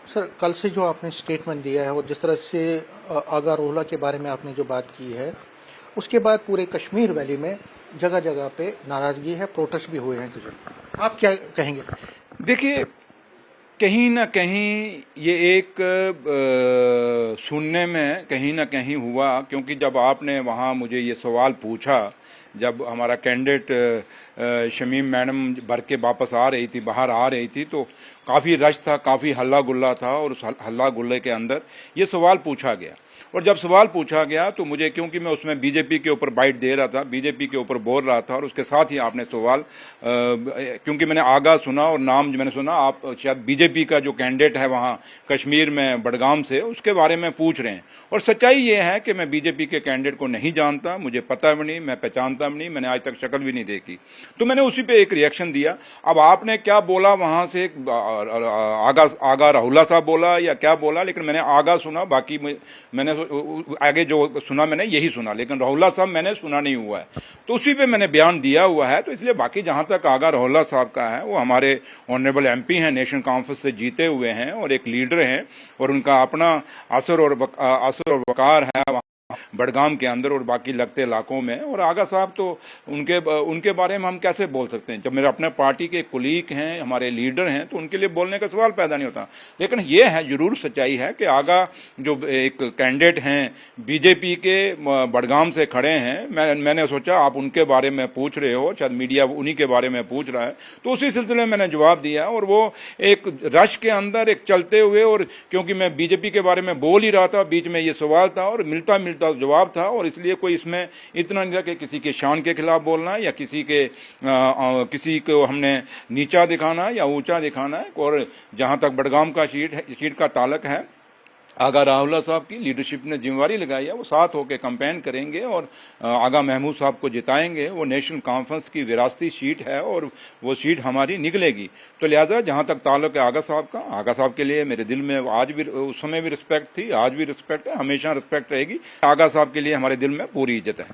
Sir, कल से जो आपने स्टेटमेंट दिया है और जिस तरह से आगा रोहला के बारे में आपने जो बात की है, उसके बाद पूरे कश्मीर वैली में जगह जगह पे नाराजगी है, प्रोटेस्ट भी हुए हैं कुछ। आप क्या कहेंगे? देखिए, कहीं ना कहीं ये एक सुनने में कहीं ना कहीं हुआ, क्योंकि जब आपने वहाँ मुझे ये सवाल पूछा, जब हमारा कैंडिडेट शमीम मैडम भर के वापस आ रही थी, बाहर आ रही थी, तो काफ़ी रश था, काफ़ी हल्ला गुल्ला था, और उस हल्ला गुल्ले के अंदर ये सवाल पूछा गया। और जब सवाल पूछा गया तो मुझे, क्योंकि मैं उसमें बीजेपी के ऊपर बाइट दे रहा था, बीजेपी के ऊपर बोल रहा था, और उसके साथ ही आपने सवाल, क्योंकि मैंने आगा सुना और नाम जो मैंने सुना, आप शायद बीजेपी का जो कैंडिडेट है वहाँ कश्मीर में बडगाम से, उसके बारे में पूछ रहे हैं। और सच्चाई ये है कि मैं बीजेपी के कैंडिडेट को नहीं जानता, मुझे पता भी नहीं, मैं पहचानता भी नहीं, मैंने आज तक शक्ल भी नहीं देखी। तो मैंने उसी पे एक रिएक्शन दिया। अब आपने क्या बोला वहां से, आगा राहुला साहब बोला या क्या बोला, लेकिन मैंने आगा सुना, बाकी मैंने आगे जो सुना मैंने यही सुना, लेकिन राहुला साहब मैंने सुना नहीं हुआ है। तो उसी पे मैंने बयान दिया हुआ है। तो इसलिए बाकी जहां तक आगा राहुला साहब का है, वो हमारे ऑनरेबल एमपी हैं, नेशनल कॉन्फ्रेंस से जीते हुए हैं और एक लीडर हैं, और उनका अपना असर और वकार है बडगाम के अंदर और बाकी लगते इलाकों में। और आगा साहब तो उनके बारे में हम कैसे बोल सकते हैं? जब मेरे अपने पार्टी के कुलीग हैं, हमारे लीडर हैं, तो उनके लिए बोलने का सवाल पैदा नहीं होता। लेकिन ये है, जरूर सच्चाई है कि आगा जो एक कैंडिडेट हैं बीजेपी के, बडगाम से खड़े हैं। मैंने सोचा आप उनके बारे में पूछ रहे हो, शायद मीडिया उन्हीं के बारे में पूछ रहा है, तो उसी सिलसिले में मैंने जवाब दिया। और वो एक रश के अंदर एक चलते हुए, और क्योंकि मैं बीजेपी के बारे में बोल ही रहा था, बीच में ये सवाल था और मिलता जवाब था, और इसलिए कोई इसमें इतना नहीं था कि किसी के शान के खिलाफ बोलना या किसी को हमने नीचा दिखाना या ऊंचा दिखाना है। और जहां तक बडगाम का सीट का ताल्लुक है, आगा राहुला साहब की लीडरशिप ने जिम्मेवारी लगाई है, वो साथ होकर कैंपेन करेंगे और आगा महमूद साहब को जिताएंगे। वो नेशनल कॉन्फ्रेंस की विरासती सीट है और वो सीट हमारी निकलेगी। तो लिहाजा जहां तक ताल्लुक है आगा साहब का, आगा साहब के लिए मेरे दिल में आज भी, उस समय भी रिस्पेक्ट थी, आज भी रिस्पेक्ट है, हमेशा रिस्पेक्ट रहेगी। आगा साहब के लिए हमारे दिल में पूरी इज्जत है।